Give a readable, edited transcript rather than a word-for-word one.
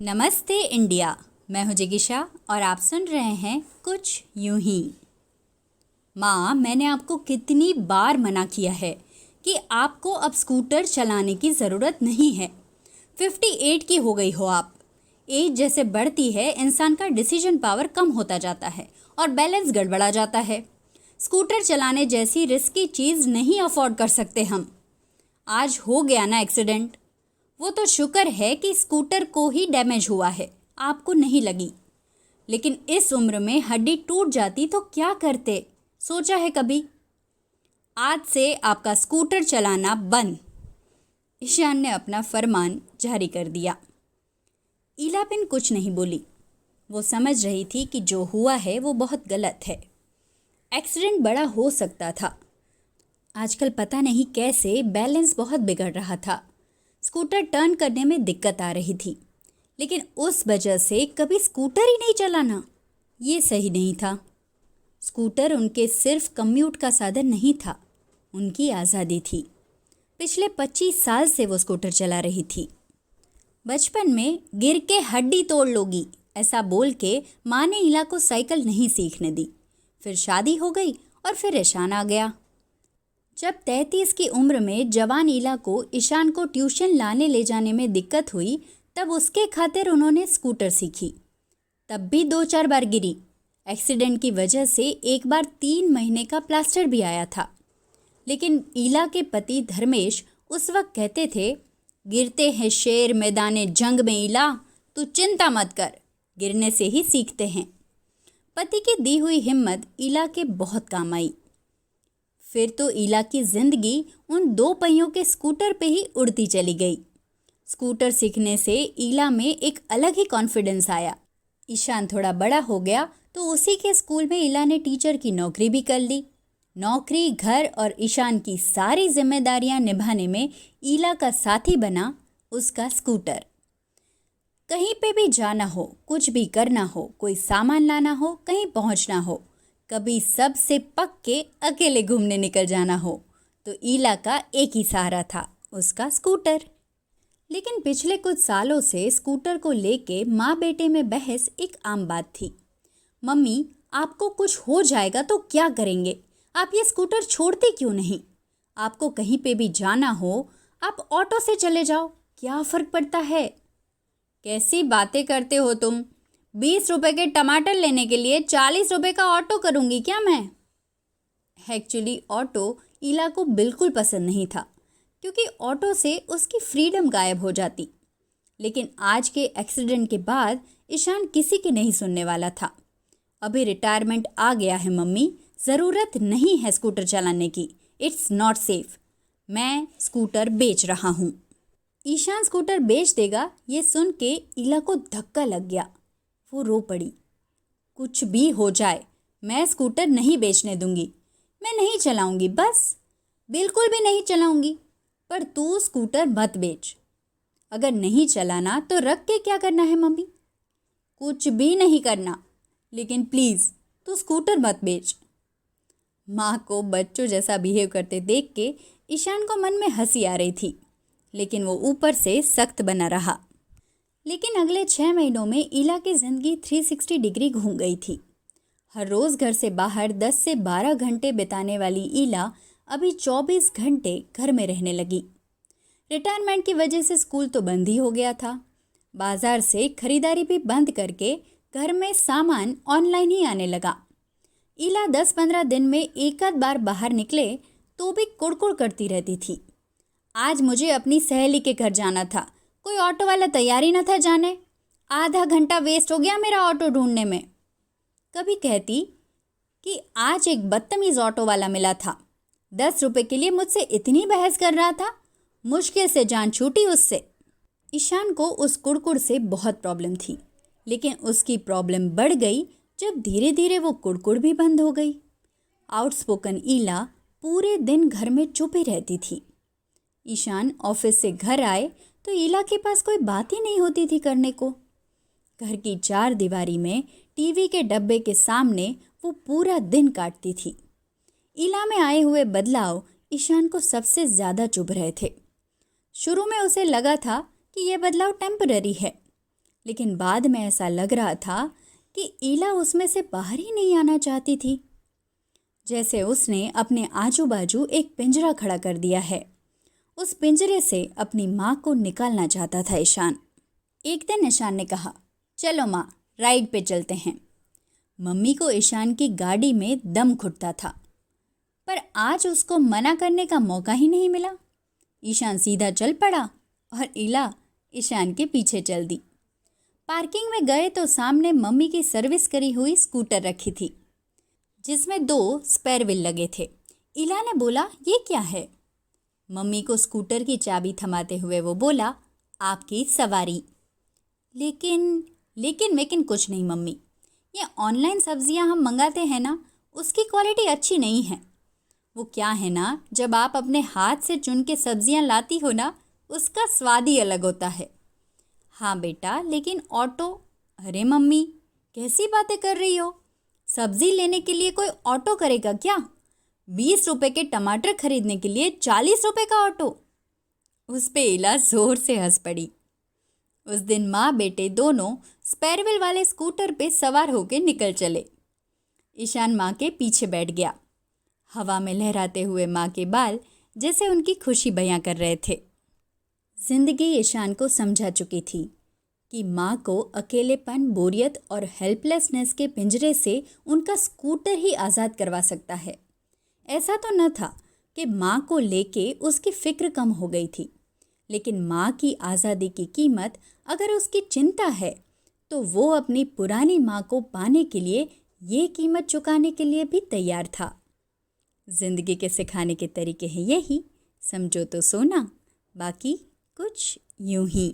नमस्ते इंडिया। मैं हूं जिगिशा और आप सुन रहे हैं कुछ यूं ही। माँ, मैंने आपको कितनी बार मना किया है कि आपको अब स्कूटर चलाने की ज़रूरत नहीं है। 58 की हो गई हो आप। एज जैसे बढ़ती है इंसान का डिसीजन पावर कम होता जाता है और बैलेंस गड़बड़ा जाता है। स्कूटर चलाने जैसी रिस्की चीज़ नहीं अफोर्ड कर सकते हम। आज हो गया ना एक्सीडेंट, वो तो शुक्र है कि स्कूटर को ही डैमेज हुआ है, आपको नहीं लगी। लेकिन इस उम्र में हड्डी टूट जाती तो क्या करते, सोचा है कभी? आज से आपका स्कूटर चलाना बंद। ईशान ने अपना फरमान जारी कर दिया। इलापिन कुछ नहीं बोली। वो समझ रही थी कि जो हुआ है वो बहुत गलत है। एक्सीडेंट बड़ा हो सकता था। आजकल पता नहीं कैसे बैलेंस बहुत बिगड़ रहा था। स्कूटर टर्न करने में दिक्कत आ रही थी, लेकिन उस वजह से कभी स्कूटर ही नहीं चलाना, ये सही नहीं था। स्कूटर उनके सिर्फ कम्यूट का साधन नहीं था, उनकी आज़ादी थी। पिछले 25 साल से वो स्कूटर चला रही थी। बचपन में गिर के हड्डी तोड़ लोगी ऐसा बोल के माँ ने इला को साइकिल नहीं सीखने दी। फिर शादी हो गई और फिर ईशान आ गया। जब 33 की उम्र में जवान इला को ईशान को ट्यूशन लाने ले जाने में दिक्कत हुई, तब उसके खातिर उन्होंने स्कूटर सीखी। तब भी 2-4 बार गिरी। एक्सीडेंट की वजह से एक बार 3 महीने का प्लास्टर भी आया था। लेकिन इला के पति धर्मेश उस वक्त कहते थे, गिरते हैं शेर मैदाने जंग में इला, तू चिंता मत कर, गिरने से ही सीखते हैं। पति की दी हुई हिम्मत इला के बहुत काम आई। फिर तो इला की जिंदगी उन 2 पहियों के स्कूटर पे ही उड़ती चली गई। स्कूटर सीखने से इला में एक अलग ही कॉन्फिडेंस आया। ईशान थोड़ा बड़ा हो गया तो उसी के स्कूल में इला ने टीचर की नौकरी भी कर ली। नौकरी, घर और ईशान की सारी जिम्मेदारियां निभाने में इला का साथी बना उसका स्कूटर। कहीं पे भी जाना हो, कुछ भी करना हो, कोई सामान लाना हो, कहीं पहुंचना हो, कभी सबसे पक के अकेले घूमने निकल जाना हो, तो इला का एक ही सहारा था, उसका स्कूटर। लेकिन पिछले कुछ सालों से स्कूटर को लेके माँ बेटे में बहस एक आम बात थी। मम्मी, आपको कुछ हो जाएगा तो क्या करेंगे? आप ये स्कूटर छोड़ते क्यों नहीं? आपको कहीं पे भी जाना हो, आप ऑटो से चले जाओ, क्या फ़र्क पड़ता है? कैसी बातें करते हो तुम? 20 रुपए के टमाटर लेने के लिए 40 रुपए का ऑटो करूँगी क्या मैं? एक्चुअली ऑटो इला को बिल्कुल पसंद नहीं था, क्योंकि ऑटो से उसकी फ्रीडम गायब हो जाती। लेकिन आज के एक्सीडेंट के बाद ईशान किसी की नहीं सुनने वाला था। अभी रिटायरमेंट आ गया है मम्मी, ज़रूरत नहीं है स्कूटर चलाने की, इट्स नॉट सेफ। मैं स्कूटर बेच रहा हूँ। ईशान स्कूटर बेच देगा, ये सुन के इला को धक्का लग गया। वो रो पड़ी। कुछ भी हो जाए, मैं स्कूटर नहीं बेचने दूंगी। मैं नहीं चलाऊंगी, बस बिल्कुल भी नहीं चलाऊंगी। पर तू स्कूटर मत बेच। अगर नहीं चलाना तो रख के क्या करना है मम्मी? कुछ भी नहीं करना, लेकिन प्लीज़ तू स्कूटर मत बेच। माँ को बच्चों जैसा बिहेव करते देख के ईशान को मन में हंसी आ रही थी, लेकिन वो ऊपर से सख्त बना रहा। लेकिन अगले 6 महीनों में इला की ज़िंदगी 360 डिग्री घूम गई थी। हर रोज़ घर से बाहर 10 से 12 घंटे बिताने वाली इला अभी 24 घंटे घर में रहने लगी। रिटायरमेंट की वजह से स्कूल तो बंद ही हो गया था। बाजार से खरीदारी भी बंद करके घर में सामान ऑनलाइन ही आने लगा। इला 10-15 दिन में एक आध बार बाहर निकले तो भी कुड़कुड़ करती रहती थी। आज मुझे अपनी सहेली के घर जाना था, कोई ऑटो वाला तैयार ही न था जाने। आधा घंटा वेस्ट हो गया मेरा ऑटो ढूंढने में। कभी कहती कि आज एक बदतमीज़ ऑटो वाला मिला था, 10 रुपए के लिए मुझसे इतनी बहस कर रहा था, मुश्किल से जान छूटी उससे। ईशान को उस कुड़कुड़ से बहुत प्रॉब्लम थी, लेकिन उसकी प्रॉब्लम बढ़ गई जब धीरे धीरे वो कुड़कुड़ भी बंद हो गई। आउटस्पोकन इला पूरे दिन घर में चुप ही रहती थी। ईशान ऑफिस से घर आए तो इला के पास कोई बात ही नहीं होती थी करने को। घर की 4 दीवारी में टीवी के डब्बे के सामने वो पूरा दिन काटती थी। इला में आए हुए बदलाव ईशान को सबसे ज़्यादा चुभ रहे थे। शुरू में उसे लगा था कि यह बदलाव टेम्पररी है, लेकिन बाद में ऐसा लग रहा था कि ईला उसमें से बाहर ही नहीं आना चाहती थी। जैसे उसने अपने आजू बाजू एक पिंजरा खड़ा कर दिया है। उस पिंजरे से अपनी माँ को निकालना चाहता था ईशान। एक दिन ईशान ने कहा, चलो माँ, राइड पे चलते हैं। मम्मी को ईशान की गाड़ी में दम घुटता था, पर आज उसको मना करने का मौका ही नहीं मिला। ईशान सीधा चल पड़ा और ईला ईशान के पीछे चल दी। पार्किंग में गए तो सामने मम्मी की सर्विस करी हुई स्कूटर रखी थी, जिसमें 2 स्पेयर व्हील लगे थे। ईला ने बोला, ये क्या है? मम्मी को स्कूटर की चाबी थमाते हुए वो बोला, आपकी सवारी। लेकिन कुछ नहीं मम्मी, ये ऑनलाइन सब्जियां हम मंगाते हैं ना, उसकी क्वालिटी अच्छी नहीं है। वो क्या है ना, जब आप अपने हाथ से चुन के सब्जियां लाती हो ना, उसका स्वाद ही अलग होता है। हाँ बेटा, लेकिन ऑटो? अरे मम्मी, कैसी बातें कर रही हो? सब्जी लेने के लिए कोई ऑटो करेगा क्या? 20 रुपए के टमाटर खरीदने के लिए 40 रुपए का ऑटो? उस पे ईला जोर से हंस पड़ी। उस दिन माँ बेटे दोनों स्पेयर व्हील वाले स्कूटर पे सवार होकर निकल चले। ईशान माँ के पीछे बैठ गया। हवा में लहराते हुए माँ के बाल जैसे उनकी खुशी बयां कर रहे थे। जिंदगी ईशान को समझा चुकी थी कि माँ को अकेलेपन, बोरियत और हेल्पलेसनेस के पिंजरे से उनका स्कूटर ही आज़ाद करवा सकता है। ऐसा तो न था कि माँ को लेके उसकी फिक्र कम हो गई थी, लेकिन माँ की आज़ादी की कीमत अगर उसकी चिंता है तो वो अपनी पुरानी माँ को पाने के लिए ये कीमत चुकाने के लिए भी तैयार था। जिंदगी के सिखाने के तरीके हैं यही, समझो तो सोना, बाकी कुछ यूं ही।